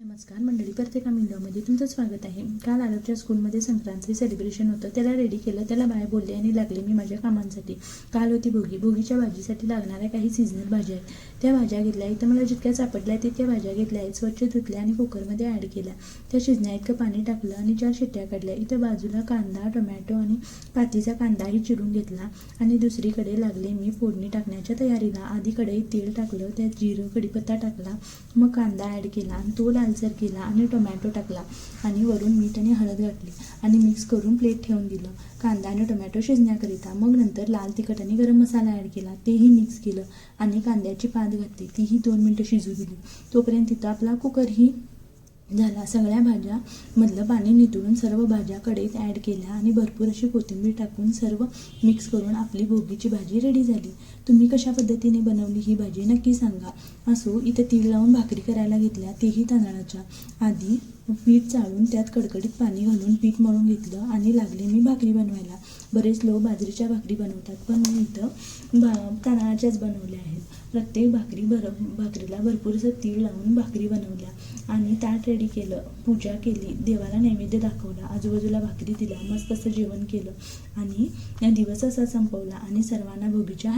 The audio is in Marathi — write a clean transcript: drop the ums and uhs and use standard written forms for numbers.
नमस्कार मंडळी, प्रत्येका व्हिडिओमध्ये तुमचं स्वागत आहे. काल आरवच्या स्कूलमध्ये संक्रांती सेलिब्रेशन होतं. त्याला रेडी केलं, त्याला बाय बोलले आणि लागले मी माझ्या कामांसाठी. काल होती भोगीच्या भाजीसाठी लागणाऱ्या काही सीझनल भाज्या आहेत, त्या भाज्या घेतल्या. इथं मला जितक्या सापडल्या तितक्या भाज्या घेतल्या आहेत, स्वच्छ धुतल्या आणि कुकरमध्ये ॲड केल्या. त्या शिजण्या इतकं पाणी टाकलं आणि 4 शिट्ट्या काढल्या. इथं बाजूला कांदा, टोमॅटो आणि पातीचा कांदाही चिरून घेतला आणि दुसरीकडे लागले मी फोडणी टाकण्याच्या तयारीला. आधी कढईत तेल टाकलं, त्यात जिरं, कढीपत्ता टाकला, मग कांदा ॲड केला आणि तो लालसर केला आणि टोमॅटो टाकला आणि वरून मीठ आणि हळद घातली आणि मिक्स करून प्लेट ठेवून दिलं कांदा आणि टोमॅटो शिजण्याकरिता. मग नंतर लाल तिखट आणि गरम मसाला ॲड केला, तेही मिक्स केलं आणि कांद्याची पात घातली, तीही 2 मिनटं शिजू दिली. तोपर्यंत तिथं आपला कुकरही झाला. सगळ्या भाज्यामधलं पाणी निथळून सर्व भाज्या कढईत ॲड केल्या आणि भरपूर अशी कोथिंबीर टाकून सर्व मिक्स करून आपली भोगीची भाजी रेडी झाली. तुम्ही कशा पद्धतीने बनवली ही भाजी नक्की सांगा. असो, इथं तीळ लावून भाकरी करायला घेतल्या, तेही तांदळाच्या. आधी पीठ चाळून त्यात कडकडीत पाणी घालून पीठ मळून घेतलं आणि लागले मी भाकरी बनवायला. बरेच लोक बाजरीच्या भाकरी बनवतात, पण मी इथं तांदळाच्याच बनवल्या आहेत. प्रत्येक भाकरीला भरपूरसं तीळ लावून भाकरी बनवल्या आणि ताट रेडी केलं, पूजा केली, देवाला नैवेद्य दाखवला, आजूबाजूला भाकरी दिल्या, मस्त असं जेवण केलं आणि दिवस असा संपवला आणि सर्वांना भोगीच्या